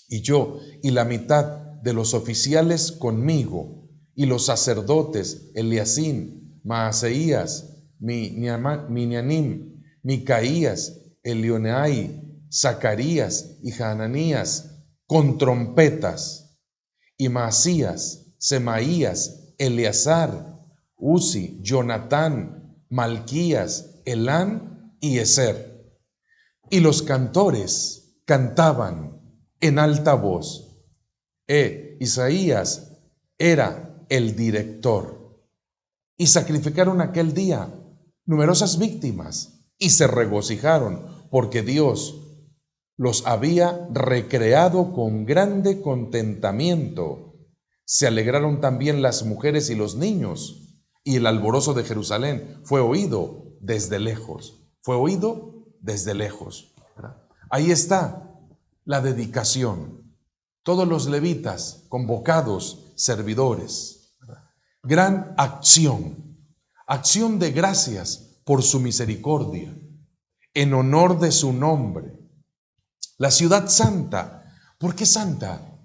y yo y la mitad de los oficiales conmigo, y los sacerdotes Eliasín, Maaseías, Minianim, Micaías, Elioenai, Zacarías y Hananías, con trompetas, y Maasías, Semaías, Eleazar, Uzi, Jonatán, Malquías, Elán y Ezer. Y los cantores cantaban en alta voz. Isaías era el director. Y sacrificaron aquel día numerosas víctimas y se regocijaron, porque Dios los había recreado con grande contentamiento. Se alegraron también las mujeres y los niños, y el alborozo de Jerusalén fue oído desde lejos. Fue oído desde lejos. Ahí está la dedicación. Todos los levitas convocados, servidores. Gran acción. Acción de gracias por su misericordia, en honor de su nombre. La ciudad santa. ¿Por qué santa?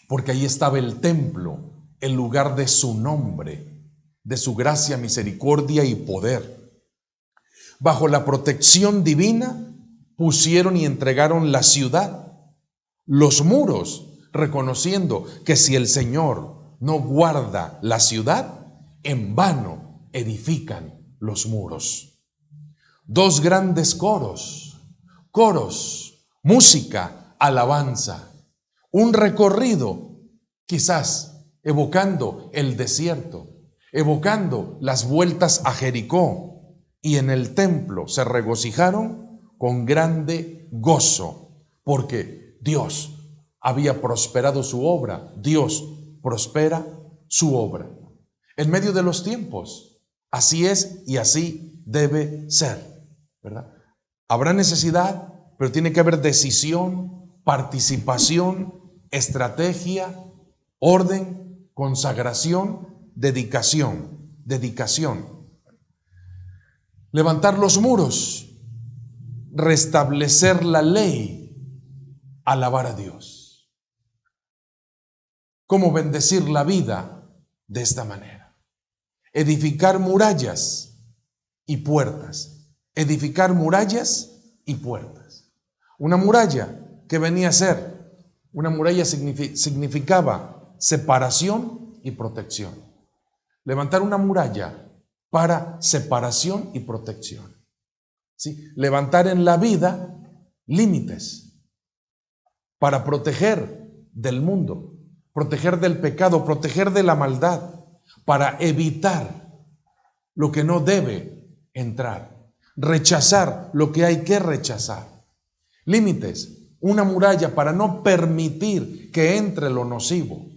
Porque ahí estaba el templo, el lugar de su nombre, de su gracia, misericordia y poder. Bajo la protección divina pusieron y entregaron la ciudad, los muros, reconociendo que si el Señor no guarda la ciudad, en vano edifican los muros. Dos grandes coros, música, alabanza, un recorrido, quizás evocando el desierto, evocando las vueltas a Jericó, y en el templo se regocijaron con grande gozo, porque Dios había prosperado su obra. Dios prospera su obra en medio de los tiempos. Así es y así debe ser, ¿verdad? Habrá necesidad, pero tiene que haber decisión, participación, estrategia, orden, consagración, dedicación. Levantar los muros, restablecer la ley, alabar a Dios. ¿Cómo bendecir la vida? De esta manera. Edificar murallas y puertas. Edificar murallas y puertas. Una muralla, ¿qué venía a ser? Una muralla significaba separación y protección. Levantar una muralla para separación y protección. ¿Sí? Levantar en la vida límites para proteger del mundo, proteger del pecado, proteger de la maldad, para evitar lo que no debe entrar, rechazar lo que hay que rechazar. Límites, una muralla para no permitir que entre lo nocivo.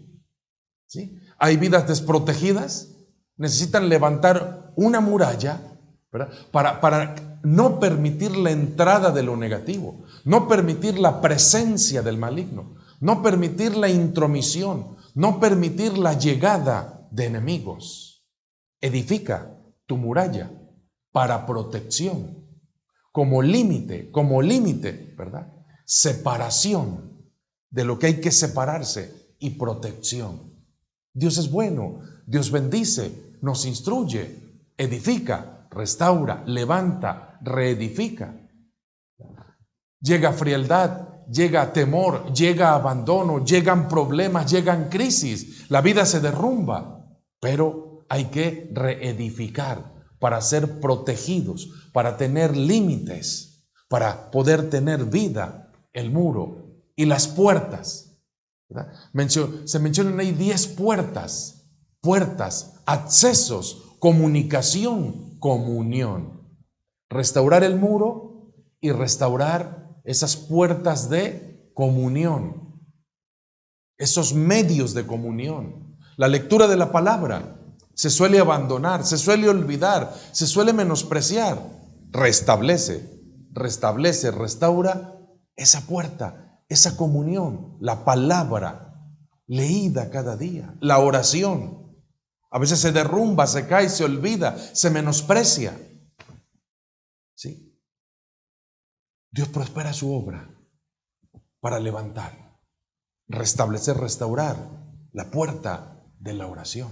¿Sí? Hay vidas desprotegidas, necesitan levantar una muralla, ¿verdad? Para no permitir la entrada de lo negativo, no permitir la presencia del maligno, no permitir la intromisión, no permitir la llegada de enemigos. Edifica tu muralla para protección, como límite, ¿verdad? Separación de lo que hay que separarse y protección. Dios es bueno, Dios bendice, nos instruye, edifica, restaura, levanta, reedifica. Llega frialdad, llega temor, llega abandono, llegan problemas, llegan crisis, la vida se derrumba, pero hay que reedificar para ser protegidos, para tener límites, para poder tener vida, el muro y las puertas, ¿verdad? Se mencionan ahí 10 puertas, accesos, comunicación, comunión. Restaurar el muro y restaurar esas puertas de comunión, esos medios de comunión. La lectura de la palabra se suele abandonar, se suele olvidar, se suele menospreciar. Restablece, restaura esa puerta, esa comunión, la palabra leída cada día, la oración. A veces se derrumba, se cae, se olvida, se menosprecia. ¿Sí? Dios prospera su obra para levantar, restablecer, restaurar la puerta de la oración.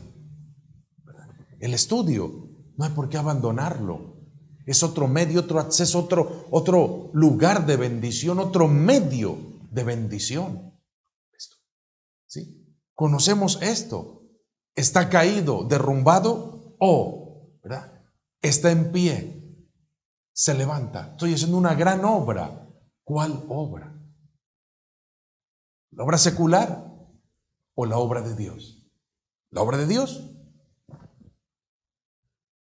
El estudio, no hay por qué abandonarlo. Es otro medio, otro acceso, otro lugar de bendición, otro medio de bendición. ¿Sí? Conocemos esto. Está caído, derrumbado o, ¿verdad?, está en pie. Se levanta. Estoy haciendo una gran obra. ¿Cuál obra? ¿La obra secular o la obra de Dios? La obra de Dios.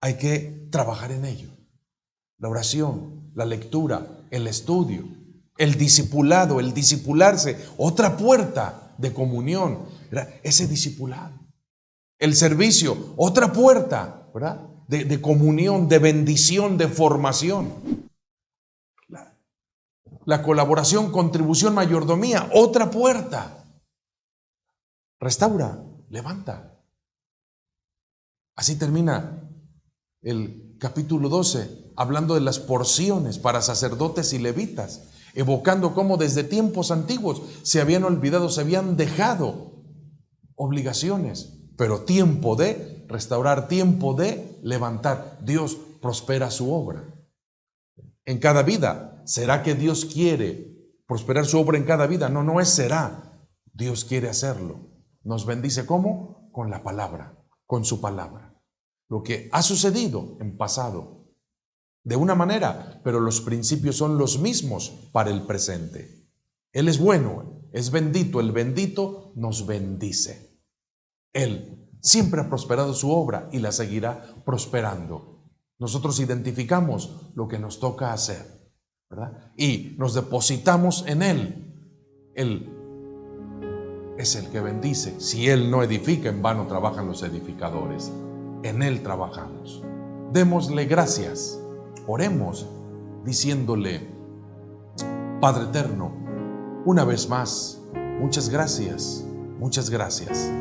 Hay que trabajar en ello. La oración, la lectura, el estudio, el discipulado, el discipularse, otra puerta de comunión, ¿verdad? Ese discipulado. El servicio, otra puerta, ¿verdad?, de comunión, de bendición, de formación. La colaboración, contribución, mayordomía, otra puerta. Restaura, levanta. Así termina el capítulo 12, hablando de las porciones para sacerdotes y levitas, evocando cómo desde tiempos antiguos se habían olvidado, se habían dejado obligaciones, pero tiempo de restaurar, tiempo de levantar. Dios prospera su obra en cada vida. ¿Será que Dios quiere prosperar su obra en cada vida? No, no es será. Dios quiere hacerlo. Nos bendice ¿cómo? Con la palabra, con su palabra. Lo que ha sucedido en pasado, de una manera, pero los principios son los mismos para el presente. Él es bueno, es bendito, el bendito nos bendice. Él siempre ha prosperado su obra y la seguirá prosperando. Nosotros identificamos lo que nos toca hacer, ¿verdad? Y nos depositamos en Él. Él es el que bendice. Si Él no edifica, en vano trabajan los edificadores. En Él trabajamos. Démosle gracias. Oremos diciéndole: Padre eterno, una vez más, muchas gracias, muchas gracias.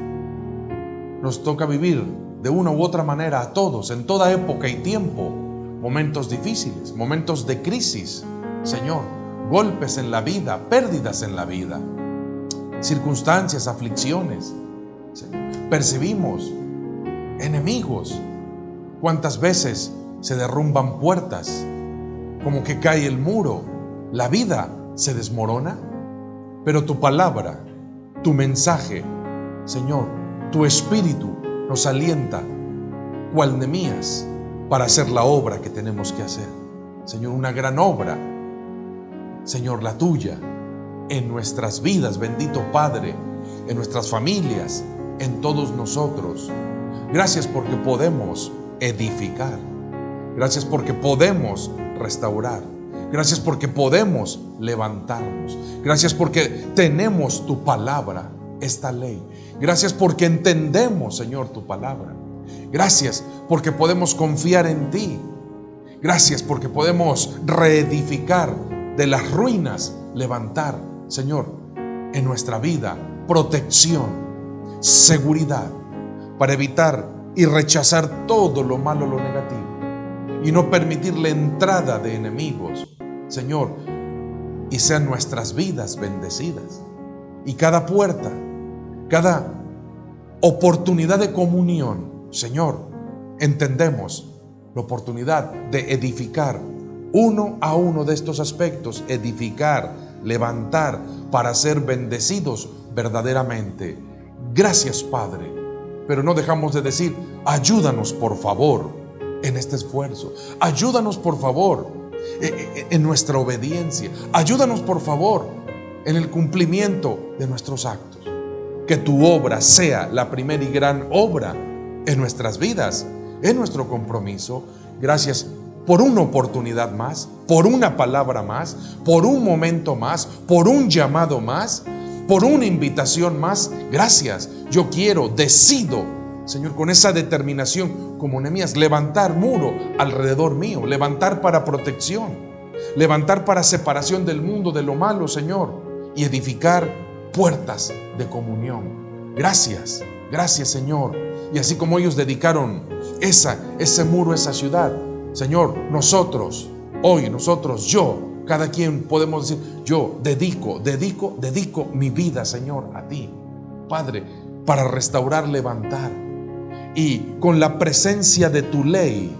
Nos toca vivir de una u otra manera a todos, en toda época y tiempo, momentos difíciles, momentos de crisis, Señor, golpes en la vida, pérdidas en la vida, circunstancias, aflicciones, Señor. Percibimos enemigos. ¿Cuántas veces se derrumban puertas? Como que cae el muro, la vida se desmorona, pero tu palabra, tu mensaje, Señor, tu espíritu nos alienta, cual Nehemías, para hacer la obra que tenemos que hacer. Señor, una gran obra, Señor, la tuya, en nuestras vidas, bendito Padre, en nuestras familias, en todos nosotros. Gracias porque podemos edificar. Gracias porque podemos restaurar. Gracias porque podemos levantarnos. Gracias porque tenemos tu palabra, esta ley. Gracias porque entendemos, Señor, tu palabra. Gracias porque podemos confiar en ti. Gracias porque podemos reedificar de las ruinas, levantar, Señor, en nuestra vida, protección, seguridad, para evitar y rechazar todo lo malo, lo negativo, y no permitir la entrada de enemigos, Señor, y sean nuestras vidas bendecidas. Y cada puerta, cada oportunidad de comunión, Señor, entendemos la oportunidad de edificar uno a uno de estos aspectos, edificar, levantar, para ser bendecidos verdaderamente. Gracias, Padre, pero no dejamos de decir: ayúdanos por favor en este esfuerzo, ayúdanos por favor en nuestra obediencia. Ayúdanos, por favor, en el cumplimiento de nuestros actos. Que tu obra sea la primera y gran obra en nuestras vidas, en nuestro compromiso. Gracias por una oportunidad más, por una palabra más, por un momento más, por un llamado más, por una invitación más. Gracias. Yo decido, Señor, con esa determinación, como Nehemías, levantar muro alrededor mío, levantar para protección, levantar para separación del mundo, de lo malo, Señor, y edificar puertas de comunión. Gracias, gracias, Señor. Y así como ellos dedicaron ese muro, esa ciudad, Señor, yo, cada quien podemos decir, yo dedico mi vida, Señor, a ti, Padre, para restaurar, levantar, y con la presencia de tu ley,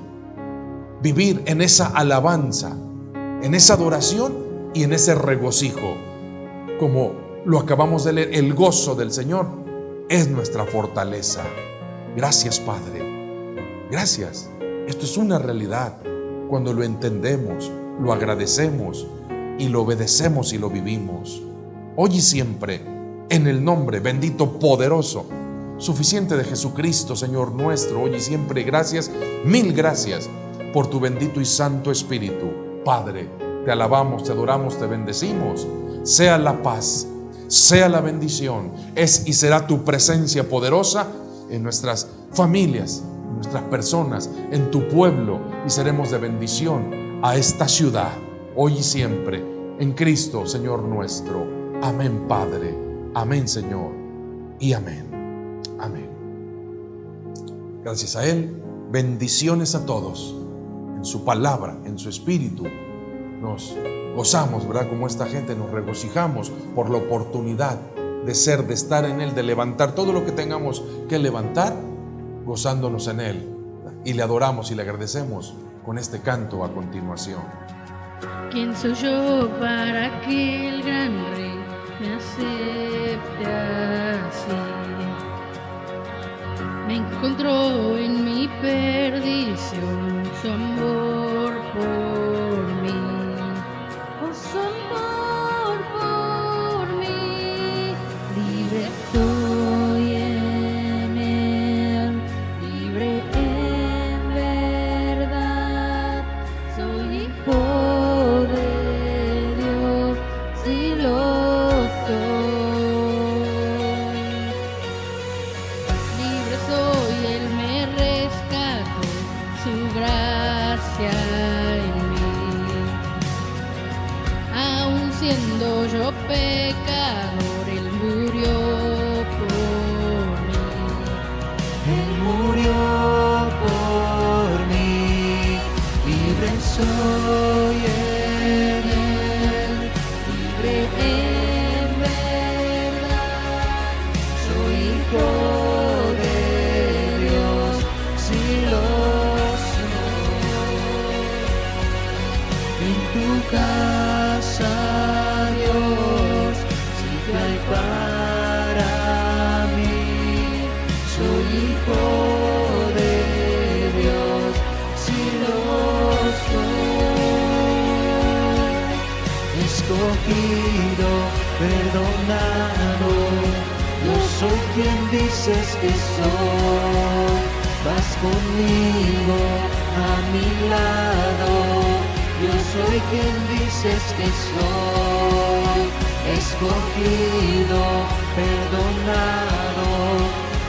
vivir en esa alabanza, en esa adoración y en ese regocijo. Como lo acabamos de leer, el gozo del Señor es nuestra fortaleza. Gracias, Padre. Gracias. Esto es una realidad cuando lo entendemos, lo agradecemos y lo obedecemos y lo vivimos. Hoy y siempre, en el nombre bendito, poderoso, suficiente de Jesucristo, Señor nuestro, hoy y siempre, gracias, mil gracias por tu bendito y santo Espíritu. Padre, te alabamos, te adoramos, te bendecimos. Sea la paz, sea la bendición, es y será tu presencia poderosa en nuestras familias, en nuestras personas, en tu pueblo, y seremos de bendición a esta ciudad, hoy y siempre, en Cristo, Señor nuestro. Amén, Padre. Amén, Señor. Y amén. Amén. Gracias a Él, bendiciones a todos. En su palabra, en su espíritu, nos gozamos, ¿verdad? Como esta gente nos regocijamos por la oportunidad de estar en Él, de levantar todo lo que tengamos que levantar, gozándonos en Él. Y le adoramos y le agradecemos con este canto a continuación. ¿Quién soy yo para que el gran Rey me acepte así? Me encontró en mi perdición su amor por mí. Oh, su amor por mí. Libre estoy en Él, libre en verdad. Soy hijo de Dios, si lo soy. Libre soy, Él me rescató, su gracia en mí. Aun siendo yo pecador, Él murió por mí. Él murió por mí, libre soy en Él, libre en verdad. Soy hijo de Dios, si lo soy. En tu casa, Dios, si te hay para mí. Soy hijo de Dios, si lo soy. Escogido, perdonado, yo soy quien dices que soy. Vas conmigo a mi lado, yo soy quien dices que soy. Escogido, perdonado,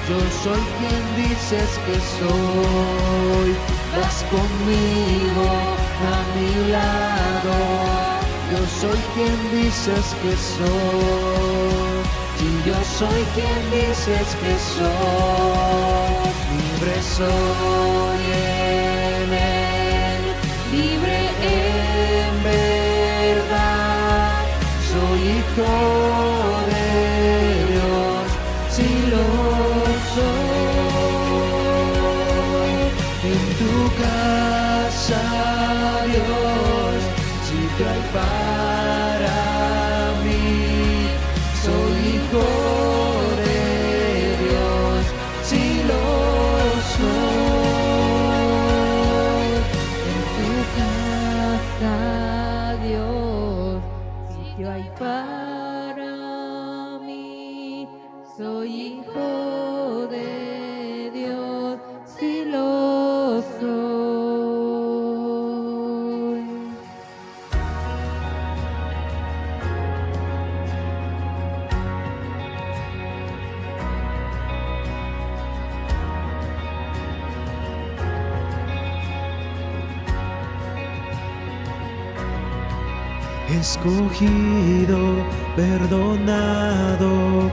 yo soy quien dices que soy. Vas conmigo a mi lado, yo soy quien dices que soy. Y yo soy quien dices que soy. Libre soy en Él, libre en verdad. Soy hijo de Dios, si lo soy. En tu casa, Dios, si te hay para mí. Soy hijo de Dios, si lo soy. En tu casa, escogido, perdonado.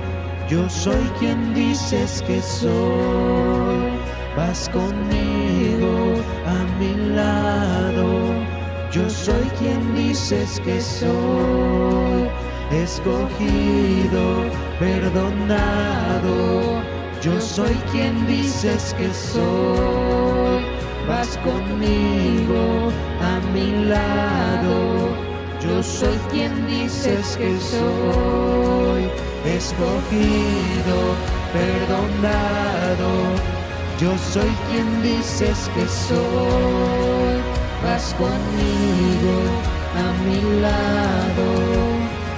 Yo soy quien dices que soy. Vas conmigo a mi lado. Yo soy quien dices que soy. Escogido, perdonado. Yo soy quien dices que soy. Vas conmigo a mi lado. Yo soy quien dices que soy. Escogido, perdonado. Yo soy quien dices que soy. Vas conmigo a mi lado.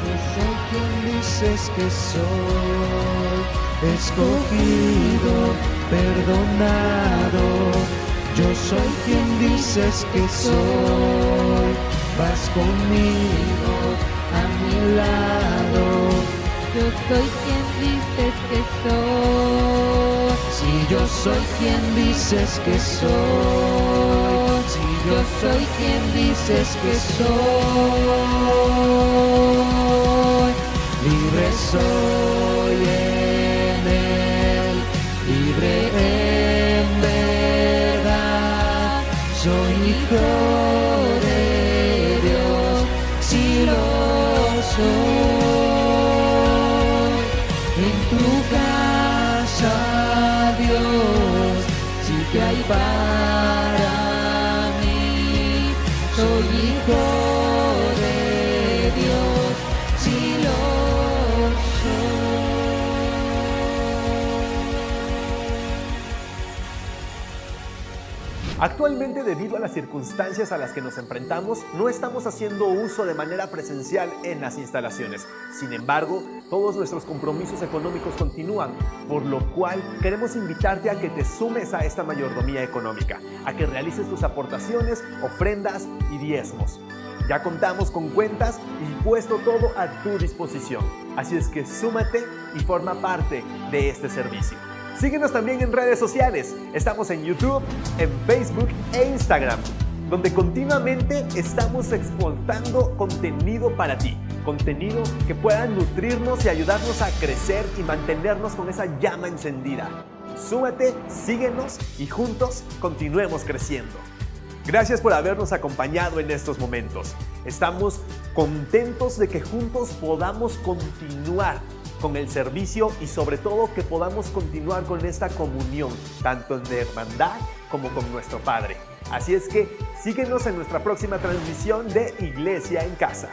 Yo soy quien dices que soy. Escogido, perdonado. Yo soy quien dices que soy. Vas conmigo a mi lado. Yo soy quien dices que soy. Si yo soy quien dices que soy. Si yo soy quien dices que soy. Libre soy en él. Libre en verdad. Soy hijo de Dios. Si lo soy. En tu casa, Dios, sí que hay para mí. Soy hijo de Dios, sí lo soy. Actualmente, debido a las circunstancias a las que nos enfrentamos, no estamos haciendo uso de manera presencial en las instalaciones. Sin embargo, todos nuestros compromisos económicos continúan, por lo cual queremos invitarte a que te sumes a esta mayordomía económica, a que realices tus aportaciones, ofrendas y diezmos. Ya contamos con cuentas y puesto todo a tu disposición. Así es que súmate y forma parte de este servicio. Síguenos también en redes sociales. Estamos en YouTube, en Facebook e Instagram, donde continuamente estamos exportando contenido para ti. Contenido que pueda nutrirnos y ayudarnos a crecer y mantenernos con esa llama encendida. Súmate, síguenos y juntos continuemos creciendo. Gracias por habernos acompañado en estos momentos. Estamos contentos de que juntos podamos continuar con el servicio y sobre todo que podamos continuar con esta comunión, tanto en hermandad como con nuestro Padre. Así es que síguenos en nuestra próxima transmisión de Iglesia en Casa.